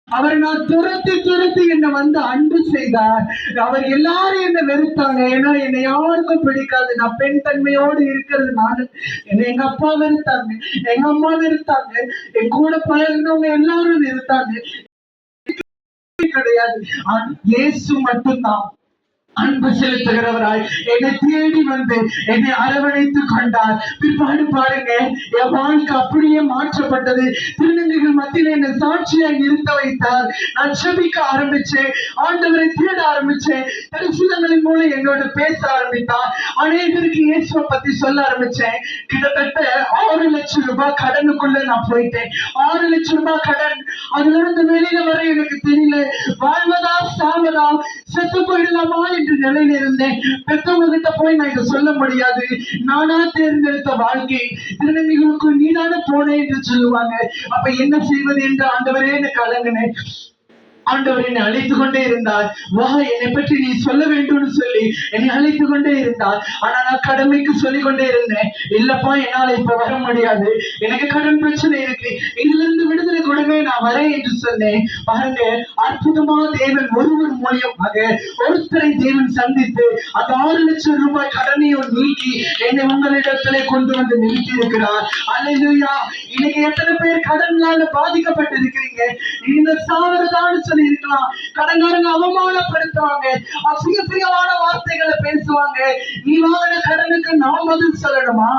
அவர் நான் துரத்தி துரத்தி என்னை வந்து அன்பு செய்தார். அவர் எல்லாரும் என்னை வெறுத்தாங்க. ஏன்னா என்னை யாருக்கும் பிடிக்காது. நான் பெண் தன்மையோடு இருக்கிறது. என்னை எங்க அப்பா வெறுத்தாங்க, எங்க அம்மா வெறுத்தாங்க, என் கூட பழகினவங்க எல்லாரும் வெறுத்தாங்க. கிடையாது. இயேசு மட்டும்தான் அன்பு செலுத்துகிறவராய் என்னை தேடி வந்து என்னை அரவணைத்துக் கொண்டார். பிற்பாடு பாருங்க, என் வாழ்க்கை அப்படியே மாற்றப்பட்டது. திருநங்கைகள் மத்தியில் என்னை சாட்சியாய் நிறுத்த வைத்தார். நான் செபிக்க ஆரம்பிச்சேன், ஆண்டவரை தேட ஆரம்பிச்சேன். தரிசனங்களின் மூலம் என்னோட பேச ஆரம்பித்தார். அநேகருக்கு இயேசுவை பத்தி சொல்ல ஆரம்பிச்சேன். கிட்டத்தட்ட 6 லட்சம் ரூபாய் கடனுக்குள்ள நான் போயிட்டேன். 6 லட்சம் ரூபாய் கடன். அதுல இருந்து வெளியில வர எனக்கு தெரியல. வாழ்வதா சாவதா, செத்து போயிடலாமா என்று நிலையில இருந்தேன். பெற்றவங்க கிட்ட போய் நான் இதை சொல்ல முடியாது. நானா தேர்ந்தெடுத்த வாழ்க்கை. திருநங்கைகளுக்கு நீதான போனேன் என்று சொல்லுவாங்க. அப்ப என்ன செய்வது என்று ஆண்டவரே எனக்கு கலங்கினேன். ஆண்டவர் என்னை அழைத்து கொண்டே இருந்தார். வா, என்னை பற்றி நீ சொல்ல வேண்டும்னு சொல்லி என்னை அழைத்து கொண்டே இருந்தார். ஆனா நான் கடமைக்கு சொல்லிக் கொண்டே இருந்தேன். இல்லப்பா, என்னால இப்ப வர முடியாது, எனக்கு கடன் பிரச்சனை இருக்கு, இதுல இருந்து விடுதலை கொடுங்க, நான் வரேன் என்று சொன்னேன். பாருங்க, அற்புதமா தேவன் ஒருவர் மூலியமாக ஒருத்தரை தேவன் சந்தித்து அந்த 6 லட்சம் ரூபாய் கடனையும் நீக்கி என்னை உங்களிடத்திலே கொண்டு வந்து நிறுத்தி இருக்கிறார். அல்லேலூயா. இன்னைக்கு எத்தனை பேர் கடனால பாதிக்கப்பட்டிருக்கிறீங்க? இந்த சாவரதான்னு இருக்கலாம். கடன்காரங்க அவமானப்படுத்துவாங்க, அசிங்கமான வார்த்தைகளை பேசுவாங்க. நீ வாங்கின கடனுக்கு நான் பதில் சொல்லணுமா?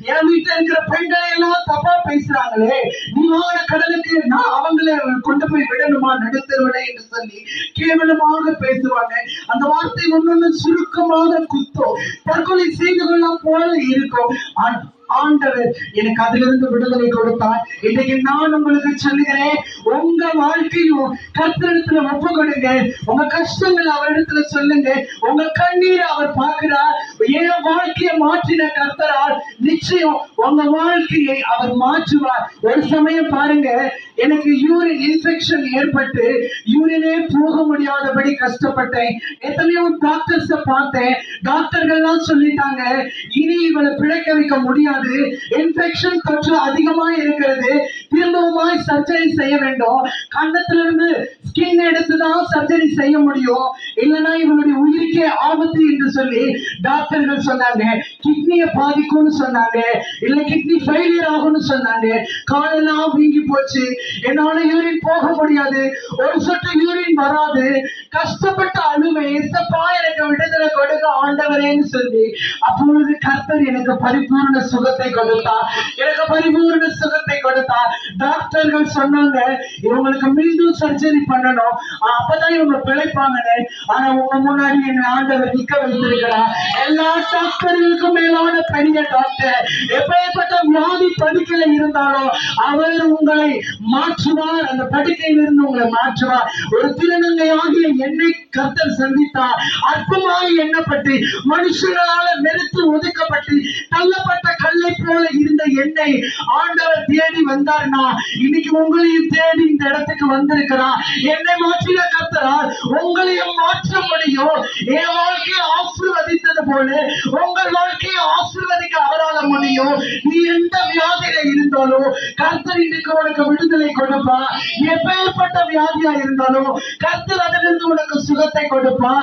என் வீட்டுல இருக்கிற பெண்களை எல்லாம் தப்பா பேசுறாங்களே, நீ வாங்கின கடனுக்கு நான் அவங்களை கொண்டு போய் விடணுமா நடுத்தருவனை என்று சொல்லி கேவலமாக பேசுவாங்க. அந்த வார்த்தை ஒண்ணு சுருக்கமாக குத்தம், தற்கொலை செய்து கொள்ள போல இருக்கும். ஆண்டவர் எனக்கு அதிலிருந்து விடுதலை கொடுத்தார். இன்னைக்கு நான் உங்களுக்கு சொல்லுகிறேன், உங்க வாழ்க்கையும் கர்த்தரிடத்துல ஒப்பு கொடுங்க. உங்க கஷ்டங்கள் அவரிடத்துல சொல்லுங்க. உங்க கண்ணீரை அவர் பார்க்கிறார். என் வாழ்க்கையை மாற்றின கர்த்தரால் நிச்சயம் உங்க வாழ்க்கையை அவர் மாற்றுவார். ஒரு சமயம் பாருங்க, எனக்கு யூரின் இன்ஃபெக்ஷன் ஏற்பட்டு யூரினே போக முடியாதபடி கஷ்டப்பட்டேன். எத்தனையோ டாக்டர்ஸ் பார்த்தேன். டாக்டர்கள்லாம் சொல்லிட்டாங்க, இனி இவளை பிழைக்க வைக்க முடியாது, இன்ஃபெக்ஷன் தொற்று அதிகமா இருக்கிறது, திரும்பவுமாய் சர்ஜரி செய்ய வேண்டும், கன்னத்திலிருந்து ஸ்கின் எடுத்துதான் சர்ஜரி செய்ய முடியும், இல்லைன்னா இவனுடைய உயிருக்கே ஆபத்து என்று சொல்லி டாக்டர்கள் சொன்னாங்க. கிட்னியை பாதிக்கும்னு சொன்னாங்க, இல்ல கிட்னி ஃபெயிலியர் ஆகும்னு சொன்னாங்க. காலெல்லாம் வீங்கி போச்சு, என்னால யூரின் போக முடியாது, ஒரு சொட்டு யூரின் வராது. கஷ்டப்பட்ட அழுமை, எசப்பா எனக்கு விடுதலை கொடுக்க ஆண்டவரேன்னு சொல்லி அப்பொழுது கர்த்தர் எனக்கு பரிபூர்ண சுகத்தை கொடுத்தார். எனக்கு பரிபூர்ண சுகத்தை கொடுத்தார். டாக்டர்கள் சொன்னாங்க, இவங்களுக்கு மீண்டும் சர்ஜரி பண்ணணும், அப்பதான் இவங்க பிழைப்பாங்கன்னு. ஆனா உங்க முன்னாடி என்ன ஆண்டவர் நிக்க வைத்திருக்கிறார். எல்லா டாக்டர்களுக்கும் மேலான பெரிய டாக்டர். எப்பேற்பட்ட வியாதி படுக்கையில இருந்தாலும் அவர் உங்களை மாற்றுவார். அந்த படுக்கையிலிருந்து உங்களை மாற்றுவார். ஒரு திருநங்கை ஆகிய என்னை கர்த்தர் சந்தித்தார். அற்பமாய் எண்ணப்பட்டு மனுஷர்களால வெறுத்து ஒதுக்கப்பட்டு தள்ளப்பட்ட கல்லை போல இருந்த என்னை ஆண்டவர் தேடி வந்தார்னா, இன்னைக்கு உங்களையும் தேடி இந்த இடத்துக்கு வந்திருக்கிறார். என்னை மாற்றின கர்த்தரால் உங்களையும் மாற்ற முடியும். என் வாழ்க்கையை ஆசீர்வதித்தது போல உங்கள் வாழ்க்கையை ஆசீர்வதிக்க அவரால் முடியும். நீ எந்த வியாதியில இருந்தாலும் கர்த்தர் இன்னைக்கு உனக்கு விடுதலை கொடுப்பா. எப்பேற்பட்ட வியாதியா இருந்தாலும் கர்த்தர் அதிலிருந்து உனக்கு சுகத்தை கொடுப்பா.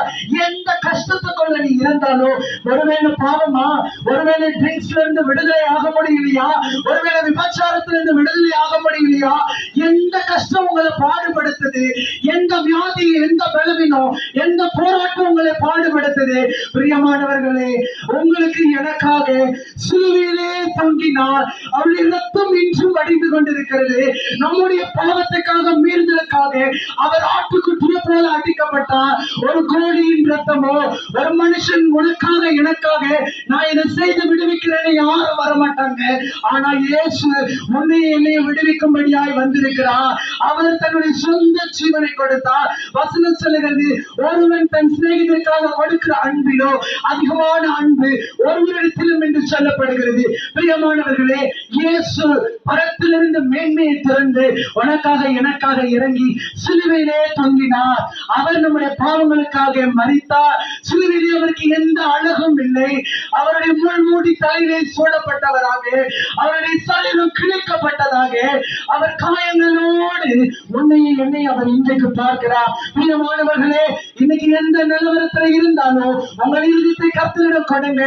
எந்த கஷ்டத்துக்குள்ள நீ இருந்தாலும், ஒருவேளை பாவமா, ஒருவேளை ட்ரிங்க்ஸ்ல இருந்து விடுதலை ஆக முடியலையா, ஒருவேளை விபச்சாரத்திலிருந்து விடுதலை ஆக முடியலையா, எந்த கஷ்டம் உங்களை பாடுபடுத்துது, எந்த வியாதி, எந்த பலவீனம், எந்த போராட்டம் உங்களை பாடுபடுத்துது, பிரியமானவர்களே, உங்களுக்கு எனக்காக சிலுவையிலே தொங்கினார். அவருடைய ரத்தம் இன்றும் வடிந்து கொண்டிருக்கிறது. நம்முடைய பாவத்துக்காக, மீறுதலுக்காக அவர் ஆட்டுக்குட்டியை போல அடிக்கப்பட்டார். ஒரு கோழியின் ரத்தமோ, ஒரு மனுஷன் உனக்காக எனக்காக நான் இதை செய்து விடுவிக்கிறேன்னு யாரும் வரமாட்டாங்க. ஆனா இயேசு உன்னை என்னை விடுவிக்கும்படியாய் வந்திருக்கிறார். அவர் தன்னுடைய சொந்த ஜீவனை கொடுத்தார். வசனம் சொல்லுகிறது, ஒருவன் தன் சிநேகிதருக்காக கொடுக்கிற அன்பிலோ அதிகமான அன்பு ஒருவரிடத்திலும் என்று சொல்லப்படுகிறது. பிரியமானவர்களே, இயேசு பரத்திலிருந்து மேன்மையை திறந்து உனக்காக எனக்காக இறங்கி சிலுவையிலே தொங்கினார். அவர் நம்முடைய பாவங்களுக்காக மரித்தார். சிலுவையிலே அவருக்கு எந்த அழகும் இல்லை. அவருடைய முள்மூடி தலையிலே சூடப்பட்டவராக, அவருடைய சரீரம் கிழிக்கப்பட்டதாக, அவர் காயங்களோடு உன்னையும் என்னை அவர் இன்றைக்கு பார்க்கிறார். பிரியமானவர்களே, இன்னைக்கு எந்த நிலவரத்துல இருந்தாலும் உங்கள் இருதயத்தை கர்த்தரிடம் கொடுங்க.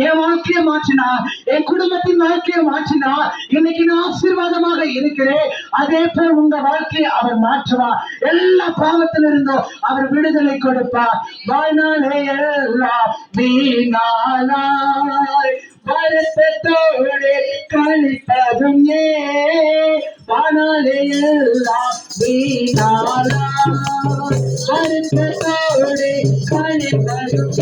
என் வாழ்க்கையை மாற்றினா, என் குடும்பத்தின் வாழ்க்கையை மாற்றினா, இன்னைக்கு நான் ஆசீர்வாதமாக இருக்கிறேன். அதே போல் உங்க வாழ்க்கையை அவர் மாற்றுவார். எல்லா பாவத்திலிருந்தும் அவர் விடுதலை கொடுப்பார். வாழ்நாளே எல்லாம் வீணானாய் வருத்தத்தோடு கழிப்பதும் வாழ்நாளே எல்லாம் வீணானாய் வருத்தத்தோடு கழிப்பதும்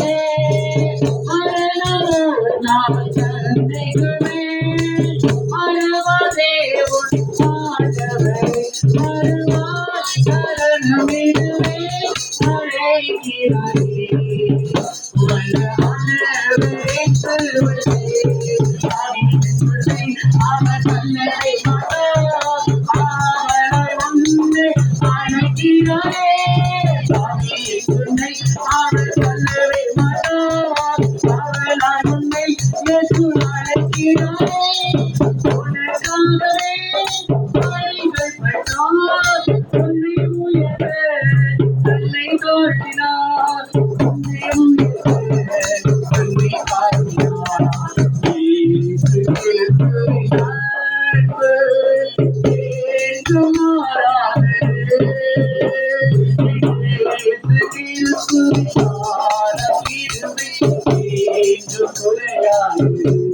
மரணமோ நான் சந்திக்குமே மறவாதே உன் ஆண்டவரை மறுவாய் சரணமிடுவே அழைக்கிறாரே வல்லவரே சொல்வதே அவர் வல்லதை மனோ அவரை ஒன்று அழைக்கிறாரே உன்னை அவர் வல்லதை மனோ அவரை உன்னை இயேசு அழைக்கிறாரே உனக்காகவே வழிகள் பட்டார் உன்னை உயர தன்னை தோற்றினார் உன்னை உயர தன்னை காட்டினார் இயேசு கிறிஸ்துவின் அன்பு என்றும் மாறாதது. இயேசு கிறிஸ்துவின் கிருபை என்றும் குறையாதது.